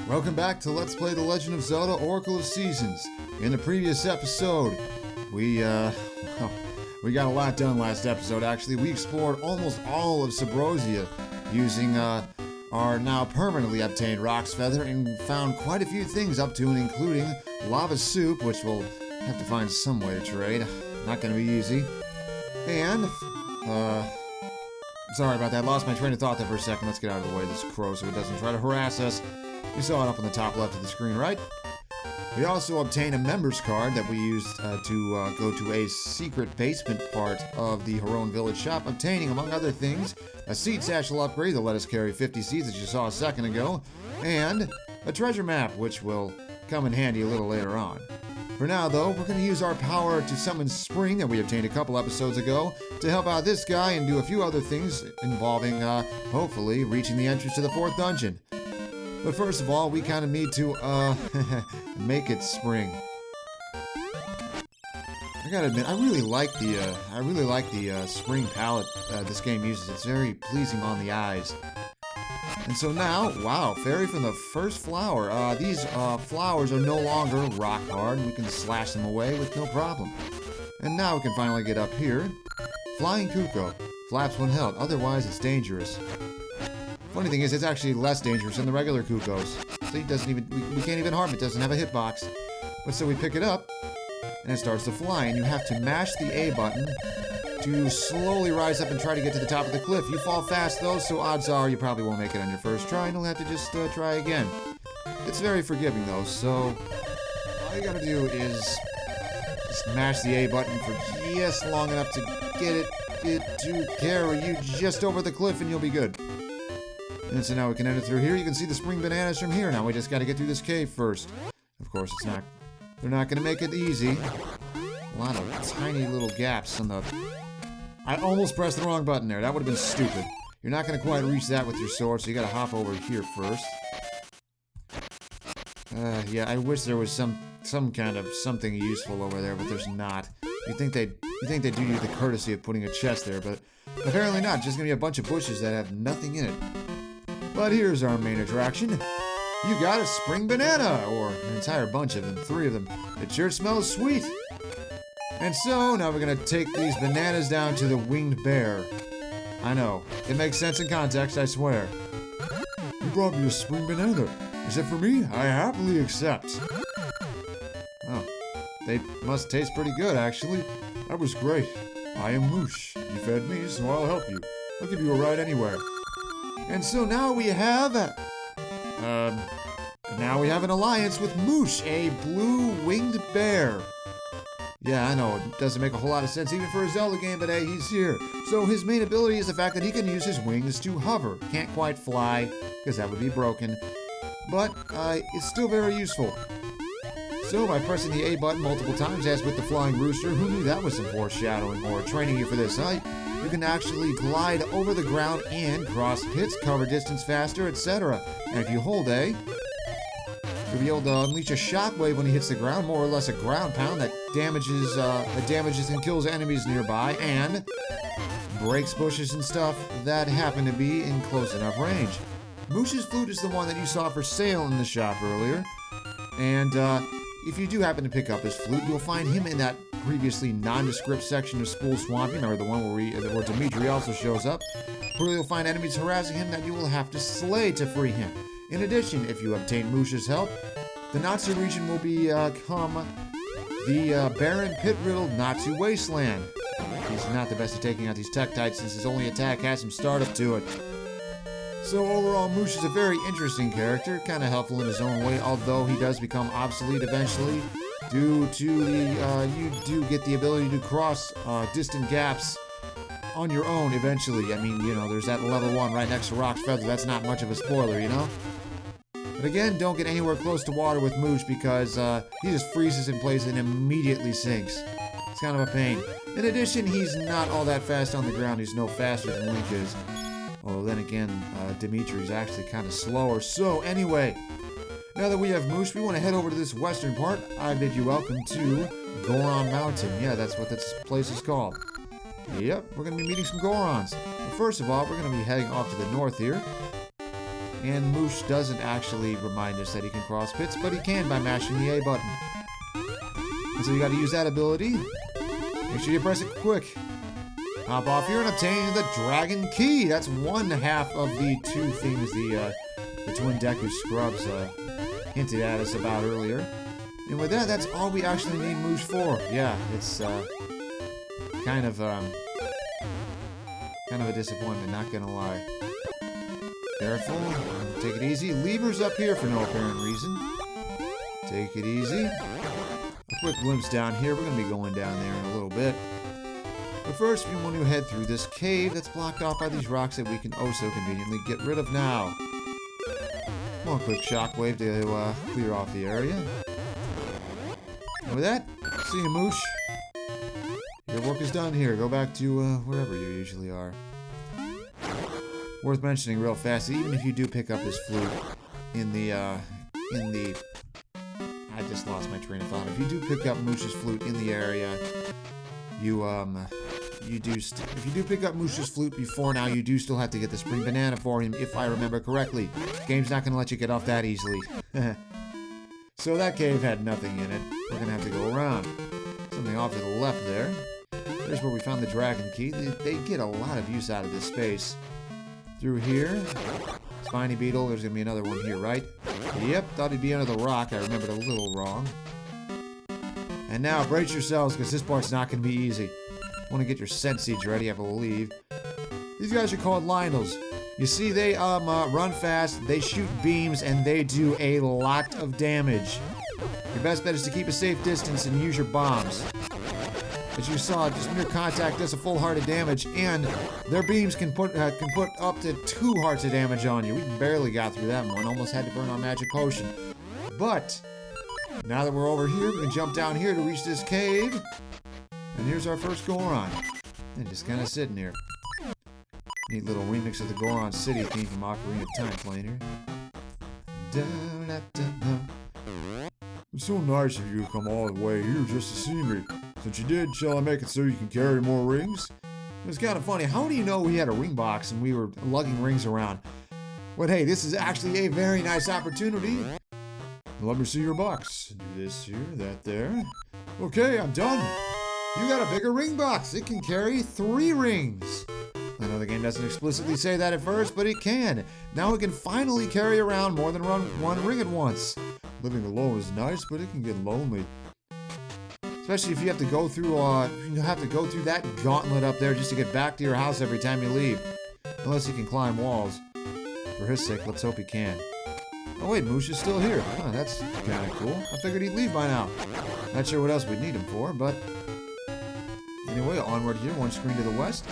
Welcome back to Let's Play The Legend of Zelda Oracle of Seasons. In the previous episode, we got a lot done last episode, actually. We explored almost all of Subrosia using our now permanently obtained Rock's Feather and found quite a few things up to and including Lava Soup, which we'll have to find some way to trade. Not gonna be easy. And, sorry about that, lost my train of thought there for a second. Let's get out of the way of this crow so it doesn't try to harass us. You saw it up on the top left of the screen, right? We also obtained a member's card that we used to go to a secret basement part of the Goron Village shop, obtaining, among other things, a seed satchel upgrade that let us carry 50 seeds that you saw a second ago, and a treasure map, which will come in handy a little later on. For now, though, we're going to use our power to summon Spring that we obtained a couple episodes ago to help out this guy and do a few other things involving, hopefully, reaching the entrance to the 4th dungeon. But first of all, we kind of need to, make it spring. I gotta admit, I really like the spring palette this game uses. It's very pleasing on the eyes. And so now, wow, fairy from the first flower. These flowers are no longer rock hard. We can slash them away with no problem. And now we can finally get up here. Flying Cucco. Flaps when held, otherwise it's dangerous. Funny thing is, it's actually less dangerous than the regular Cuccos. See, we can't even harm it, doesn't have a hitbox. But so we pick it up, and it starts to fly, and you have to mash the A button to slowly rise up and try to get to the top of the cliff. You fall fast though, so odds are you probably won't make it on your first try, and you'll have to just try again. It's very forgiving though, so all you gotta do is just mash the A button for just long enough to get it to carry you just over the cliff, and you'll be good. And so now we can enter through here. You can see the spring bananas from here. Now we just gotta get through this cave first. Of course, they're not gonna make it easy. A lot of tiny little gaps on the... I almost pressed the wrong button there. That would have been stupid. You're not gonna quite reach that with your sword, so you gotta hop over here first. Yeah, I wish there was some kind of something useful over there, but there's not. You think they'd do you the courtesy of putting a chest there, but apparently not. Just gonna be a bunch of bushes that have nothing in it. But here's our main attraction. You got a spring banana, or an entire bunch of them, 3 of them. It sure smells sweet. And so, now we're gonna take these bananas down to the winged bear. I know, it makes sense in context, I swear. You brought me a spring banana. Is it for me? I happily accept. Oh, they must taste pretty good, actually. That was great. I am Moosh. You fed me, so I'll help you. I'll give you a ride anywhere. And so now we have, an alliance with Moosh, a blue winged bear. Yeah, I know, it doesn't make a whole lot of sense even for a Zelda game, but hey, he's here. So his main ability is the fact that he can use his wings to hover. Can't quite fly, because that would be broken, but it's still very useful. So by pressing the A button multiple times, as with the flying rooster, who knew that was some foreshadowing or training you for this, huh? You can actually glide over the ground and cross pits, cover distance faster, etc. And if you hold A, you'll be able to unleash a shockwave when he hits the ground, more or less a ground pound that damages and kills enemies nearby, and breaks bushes and stuff that happen to be in close enough range. Moosh's flute is the one that you saw for sale in the shop earlier, and if you do happen to pick up his flute, you'll find him in that previously nondescript section of Spool Swamp. Remember the one where Dimitri also shows up, where you'll find enemies harassing him that you will have to slay to free him. In addition, if you obtain Moosh's help, the Natsu region will become the barren, pit-riddled Natsu wasteland. He's not the best at taking out these Tektites since his only attack has some startup to it. So overall, Moosh is a very interesting character, kind of helpful in his own way, although he does become obsolete eventually due to you do get the ability to cross distant gaps on your own eventually. I mean, you know, there's that level 1 right next to Rock's Feather. That's not much of a spoiler, you know? But again, don't get anywhere close to water with Moosh because he just freezes in place and immediately sinks. It's kind of a pain. In addition, he's not all that fast on the ground. He's no faster than Link is. Although then again, Dimitri's actually kind of slower. So anyway, now that we have Moosh, we want to head over to this western part. I bid you welcome to Goron Mountain. Yeah, that's what this place is called. Yep, we're going to be meeting some Gorons. But first of all, we're going to be heading off to the north here. And Moosh doesn't actually remind us that he can cross pits, but he can by mashing the A button. And so you gotta use that ability. Make sure you press it quick. Hop off here and obtain the Dragon Key. That's one half of the two things the Twin Deku Scrubs hinted at us about earlier. And with that, that's all we actually need Moosh for. Yeah, it's kind of a disappointment, not gonna lie. Careful, take it easy. Levers up here for no apparent reason. Take it easy. A quick glimpse down here. We're gonna be going down there in a little bit. But first, we want to head through this cave that's blocked off by these rocks that we can oh so conveniently get rid of now. One quick shockwave to clear off the area. And with that, see you, Moosh. Your work is done here. Go back to wherever you usually are. Worth mentioning real fast, even if you do pick up this flute in the I just lost my train of thought. If you do pick up Moosh's flute in the area, if you do pick up Moosh's flute before now, you do still have to get the spring banana for him, if I remember correctly. Game's not going to let you get off that easily. So that cave had nothing in it. We're going to have to go around. Something off to the left there. There's where we found the Dragon Key. They get a lot of use out of this space. Through here. Spiny Beetle. There's going to be another one here, right? Yep, thought he'd be under the rock. I remembered a little wrong. And now, brace yourselves, because this part's not going to be easy. Want to get your scent seeds ready, I believe. These guys are called Lionels. You see, they run fast, they shoot beams, and they do a lot of damage. Your best bet is to keep a safe distance and use your bombs. As you saw, just mere contact does a full heart of damage, and their beams can put up to 2 hearts of damage on you. We barely got through that one, almost had to burn our magic potion. But now that we're over here, we can jump down here to reach this cave. And here's our first Goron. And just kind of sitting here. Neat little remix of the Goron City theme from Ocarina of Time playing here. It's so nice of you to come all the way here just to see me. Since you did, shall I make it so you can carry more rings? It's kind of funny. How do you know we had a ring box and we were lugging rings around? But hey, this is actually a very nice opportunity. Let me see your box. Do this here, that there. Okay, I'm done. You got a bigger ring box. It can carry 3 rings. I know the game doesn't explicitly say that at first, but it can. Now it can finally carry around more than one ring at once. Living alone is nice, but it can get lonely. Especially if you have to go through that gauntlet up there just to get back to your house every time you leave. Unless you can climb walls. For his sake, let's hope he can. Oh wait, Moosh is still here. Huh, that's kind of cool. I figured he'd leave by now. Not sure what else we'd need him for, but... Anyway, onward here, one screen to the west.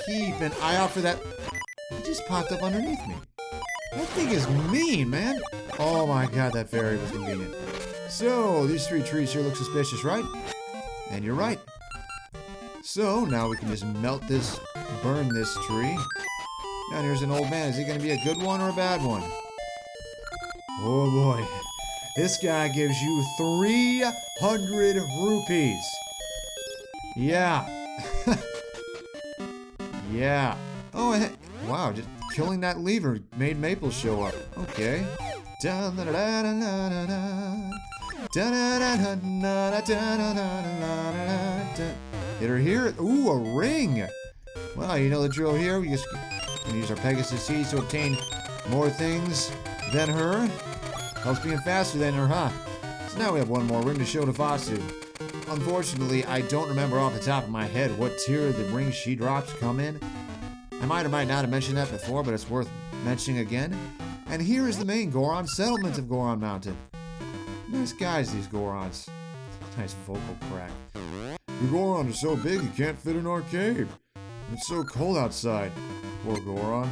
Keep an eye out for that... He just popped up underneath me. That thing is mean, man. Oh my god, that fairy was convenient. So, these 3 trees here look suspicious, right? And you're right. So, now we can just burn this tree. And here's an old man. Is he going to be a good one or a bad one? Oh boy. This guy gives you 300 rupees. Yeah. Yeah. Oh, wow, just killing that lever made Maple show up. Okay. Hit her here. Ooh, a ring. Well, you know the drill here. We just can use our Pegasus seeds to obtain more things than her. Helps being faster than her, huh? So now we have one more ring to show to Vase. Unfortunately, I don't remember off the top of my head what tier the rings she drops come in. I might or might not have mentioned that before, but it's worth mentioning again. And here is the main Goron settlement of Goron Mountain. Nice guys, these Gorons. Nice vocal crack. The Goron is so big he can't fit in our cave. It's so cold outside. Poor Goron.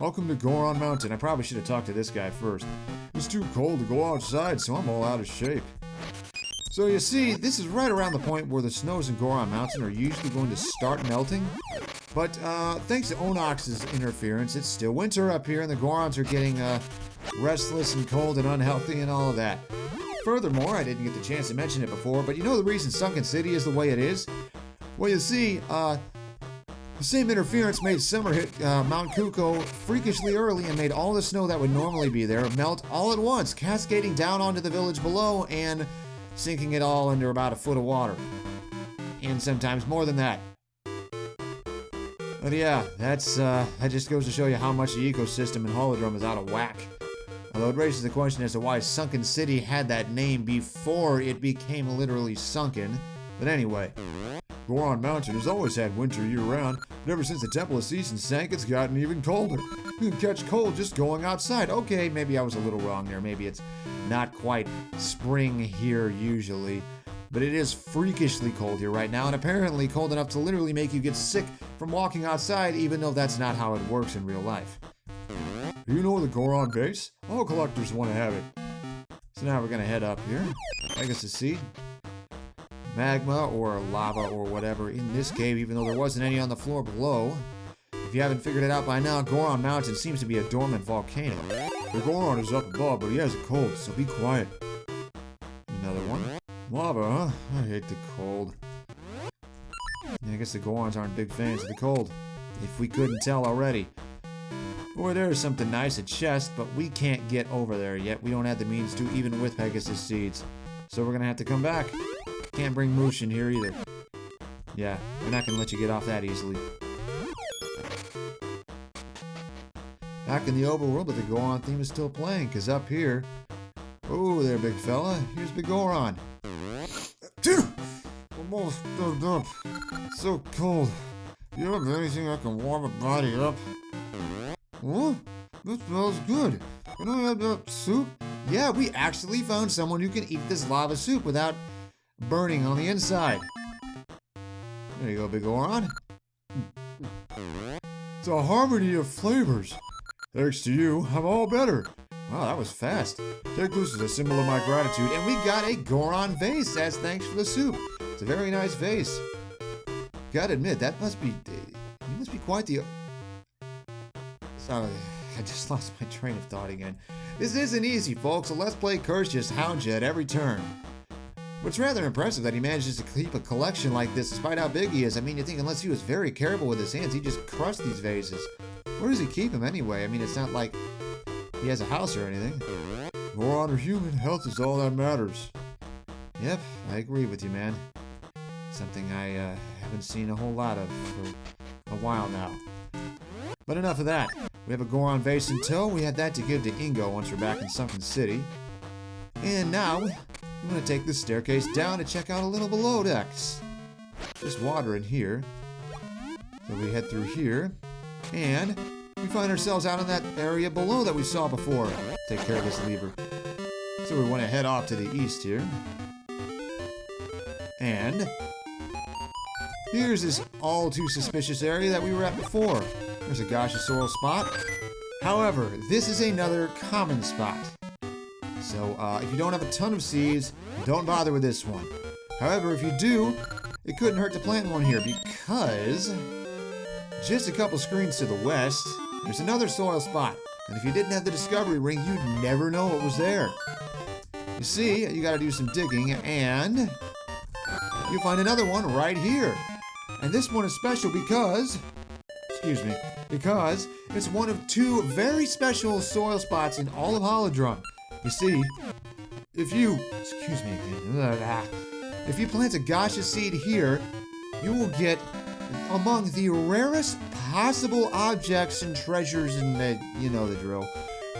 Welcome to Goron Mountain. I probably should have talked to this guy first. It's too cold to go outside, so I'm all out of shape. So you see, this is right around the point where the snows in Goron Mountain are usually going to start melting. But thanks to Onox's interference, it's still winter up here and the Gorons are getting restless and cold and unhealthy and all of that. Furthermore, I didn't get the chance to mention it before, but you know the reason Sunken City is the way it is? Well, you see, The same interference made summer hit Mount Cucco freakishly early and made all the snow that would normally be there melt all at once, cascading down onto the village below and sinking it all under about a foot of water. And sometimes more than that. But yeah, that just goes to show you how much the ecosystem in Holodrum is out of whack. Although it raises the question as to why Sunken City had that name before it became literally sunken. But anyway, Goron Mountain has always had winter year-round, but ever since the Temple of Season sank, it's gotten even colder. You can catch cold just going outside. Okay, maybe I was a little wrong there. Maybe it's not quite spring here usually. But it is freakishly cold here right now, and apparently cold enough to literally make you get sick from walking outside, even though that's not how it works in real life. Do you know the Goron Vase? All collectors want to have it. So now we're going to head up here. Pegasus Seed. Magma or lava or whatever in this cave, even though there wasn't any on the floor below. If you haven't figured it out by now, Goron Mountain seems to be a dormant volcano. The Goron is up above, but he has a cold, so be quiet. Another one. Lava, huh? I hate the cold. I guess the Gorons aren't big fans of the cold. If we couldn't tell already. Boy, there's something nice, a chest, but we can't get over there yet. We don't have the means to, even with Pegasus Seeds. So we're gonna have to come back. Can't bring Moosh in here either. Yeah, we're not gonna let you get off that easily. Back in the overworld, but the Goron theme is still playing, because up here... Oh, there, big fella. Here's Big Goron. I'm all filled up. It's so cold. Do you have anything that can warm a body up? What? That smells good. Can I have that soup? Yeah, we actually found someone who can eat this lava soup without burning on the inside. There you go, Big Goron. It's a harmony of flavors. Thanks to you, I'm all better. Wow, that was fast. Take this as a symbol of my gratitude, and we got a Goron vase as thanks for the soup. It's a very nice vase. Gotta admit, that must be... You must be quite the... Sorry, I just lost my train of thought again. This isn't easy, folks, so let's play Curse just hound you at every turn. But it's rather impressive that he manages to keep a collection like this despite how big he is. I mean, you think unless he was very careful with his hands, he'd just crush these vases. Where does he keep them anyway? I mean, it's not like he has a house or anything. Goron or human, health is all that matters. Yep, I agree with you, man. Something I haven't seen a whole lot of for a while now. But enough of that. We have a Goron vase in tow. We had that to give to Ingo once we're back in Sunken City. And now, I'm going to take this staircase down to check out a little below decks. Just water in here. So we head through here. And we find ourselves out in that area below that we saw before. Take care of this lever. So we want to head off to the east here. And here's this all too suspicious area that we were at before. There's a gaseous soil spot. However, this is another common spot. So if you don't have a ton of seeds, don't bother with this one. However, if you do, it couldn't hurt to plant one here because just a couple screens to the west, there's another soil spot. And if you didn't have the discovery ring, you'd never know it was there. You see, you gotta do some digging and you'll find another one right here. And this one is special because, because it's one of two very special soil spots in all of Holodrum. You see, if you plant a gaseous seed here, you will get among the rarest possible objects and treasures in the, you know the drill,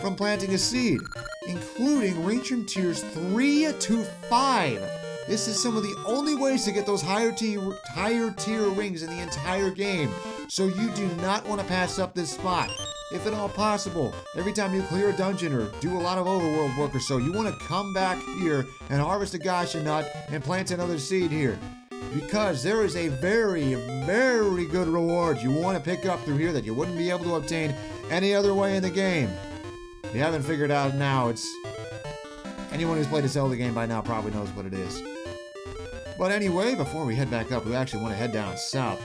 from planting a seed, including ring trim tiers 3 to 5. This is some of the only ways to get those higher tier rings in the entire game, so you do not want to pass up this spot. If at all possible, every time you clear a dungeon or do a lot of overworld work or so, you want to come back here and harvest a gacha nut and plant another seed here. Because there is a very, very good reward you want to pick up through here that you wouldn't be able to obtain any other way in the game. If you haven't figured out now, it's... Anyone who's played a Zelda game by now probably knows what it is. But anyway, before we head back up, we actually want to head down south.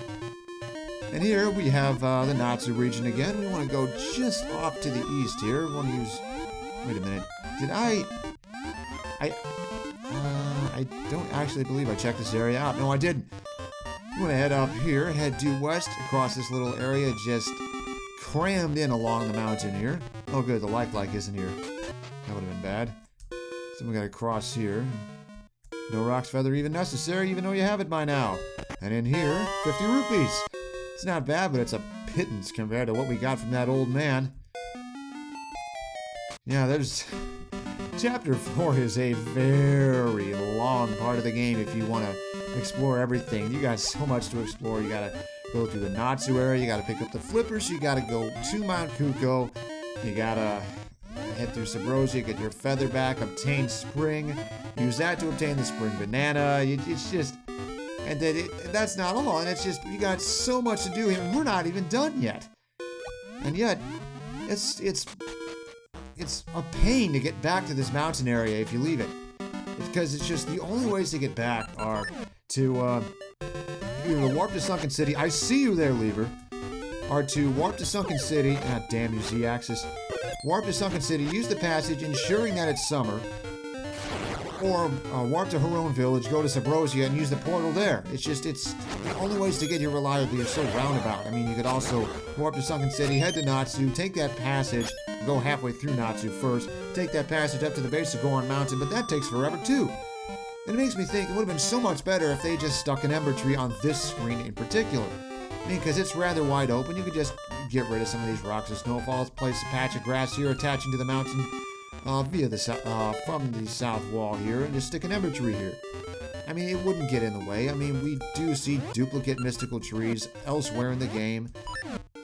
And here we have the Natsu region again. We want to go just off to the east here. We want to use... Wait a minute. Did I don't actually believe I checked this area out. No, I didn't. You want to head up here, head due west across this little area, just crammed in along the mountain here. Oh good, the like isn't here. That would have been bad. So we gotta cross here. No rocks feather even necessary, even though you have it by now. And in here, 50 rupees. It's not bad, but it's a pittance compared to what we got from that old man. Yeah, there's... Chapter 4 is a very long part of the game if you want to explore everything. You got so much to explore. You gotta go through the Natsu area, you gotta pick up the flippers, you gotta go to Mount Cucco, you gotta head through Sabrosia, get your feather back, obtain spring, use that to obtain the spring banana. It's just... And then that's not all, and it's just, you got so much to do here, and we're not even done yet. And yet, it's a pain to get back to this mountain area if you leave it. Because it's just, the only ways to get back are to, either warp to Sunken City, I see you there, Lever, or to warp to Sunken City, ah damn you Z-axis, warp to Sunken City, use the passage, ensuring that it's summer, or warp to Haron Village, go to Sabrosia, and use the portal there. It's just, it's the only ways to get here reliably are so roundabout. I mean, you could also warp to Sunken City, head to Natsu, take that passage, go halfway through Natsu first, take that passage up to the base of Goron Mountain, but that takes forever too. And it makes me think it would have been so much better if they just stuck an Ember Tree on this screen in particular. I mean, because it's rather wide open, you could just get rid of some of these rocks or snowfalls, place a patch of grass here attaching to the mountain, via the from the south wall here, and just stick an Ember Tree here. I mean, it wouldn't get in the way. I mean, we do see duplicate mystical trees elsewhere in the game.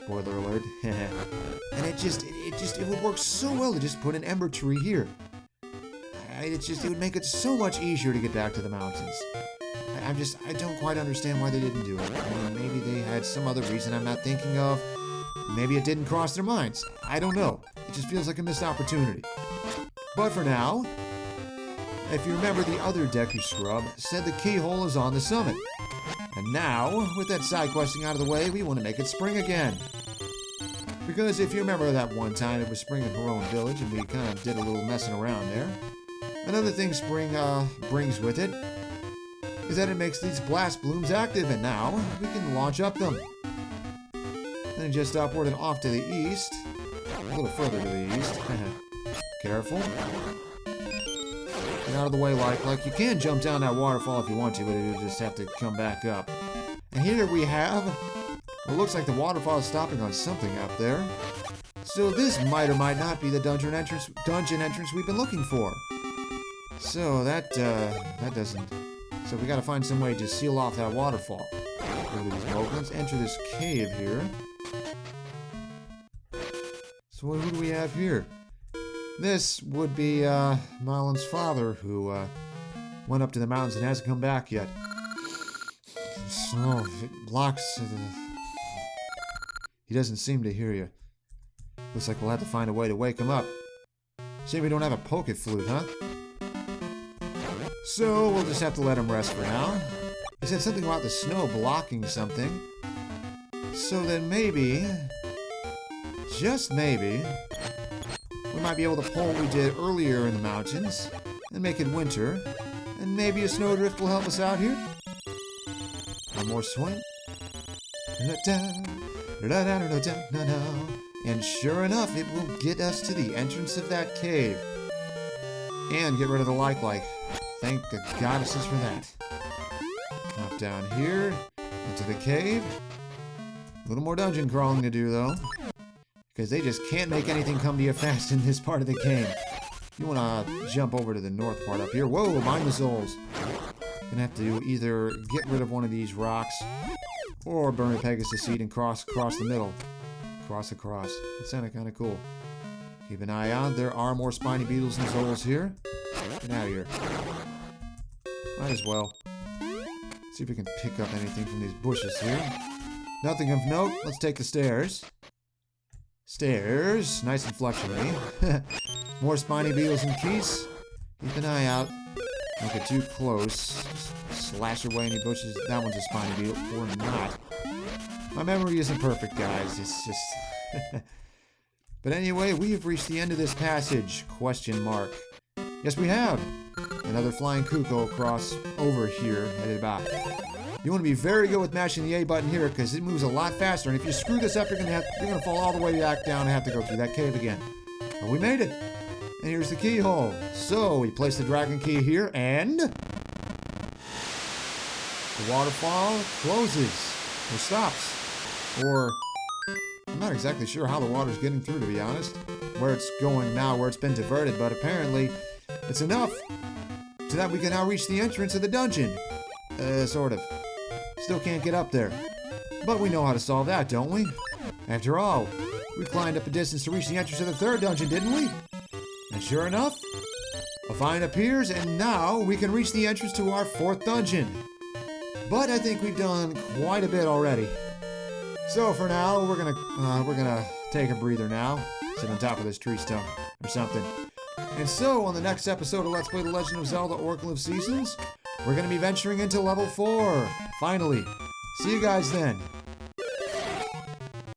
Spoiler alert. And it would work so well to just put an Ember Tree here. It would make it so much easier to get back to the mountains. I don't quite understand why they didn't do it. I mean, maybe they had some other reason I'm not thinking of. Maybe it didn't cross their minds. I don't know. It just feels like a missed opportunity. But for now, if you remember, the other Deku Scrub said the keyhole is on the summit. And now, with that side questing out of the way, we want to make it spring again. Because if you remember that one time it was spring in Haron Village and we kind of did a little messing around there. Another thing spring brings with it is that it makes these blast blooms active, and now we can launch up them. Then just upward and off to the east, a little further to the east. Careful. Get out of the way, like you can jump down that waterfall if you want to, but you'll just have to come back up. And here we have, it looks like the waterfall is stopping on something up there. So this might or might not be the dungeon entrance we've been looking for. So that doesn't. So we gotta find some way to seal off that waterfall. Go to these moblins, enter this cave here. So who do we have here? This would be Marlon's father, who went up to the mountains and hasn't come back yet. So it blocks. He doesn't seem to hear you. Looks like we'll have to find a way to wake him up. Shame we don't have a pocket flute, huh? So we'll just have to let him rest for now. He said something about the snow blocking something. So then maybe, just maybe, we might be able to pull what we did earlier in the mountains and make it winter. And maybe a snowdrift will help us out here. One more swing. And sure enough, it will get us to the entrance of that cave. And get rid of the like. Thank the goddesses for that. Hop down here, into the cave. A little more dungeon crawling to do, though. Because they just can't make anything come to you fast in this part of the game. You want to jump over to the north part up here. Whoa, mind the souls. Gonna have to either get rid of one of these rocks, or burn a Pegasus seed and cross the middle. Cross across. That sounded kind of cool. Keep an eye out. There are more spiny beetles and souls here. Get out of here. Might as well. See if we can pick up anything from these bushes here. Nothing of note. Let's take the stairs. Stairs. Nice and fluctuating. More spiny beetles and keys. Keep an eye out. Don't get too close. Slash away any bushes. That one's a spiny beetle. Or not. My memory isn't perfect, guys. It's just... But anyway, we have reached the end of this passage. Question mark. Yes, we have. Another flying Cucco across over here, headed back. You want to be very good with mashing the A button here because it moves a lot faster. And if you screw this up, you're gonna fall all the way back down and have to go through that cave again. But we made it. And here's the keyhole. So we place the dragon key here and the waterfall closes or stops. Or I'm not exactly sure how the water's getting through, to be honest. Where it's going now, where it's been diverted, but apparently it's enough so that we can now reach the entrance of the dungeon. Sort of. Still can't get up there. But we know how to solve that, don't we? After all, we climbed up a distance to reach the entrance of the third dungeon, didn't we? And sure enough, a vine appears, and now we can reach the entrance to our fourth dungeon. But I think we've done quite a bit already. So for now, we're gonna take a breather now. Sit on top of this tree stump or something. And so, on the next episode of Let's Play The Legend of Zelda Oracle of Seasons, we're gonna be venturing into level 4. Finally. See you guys then.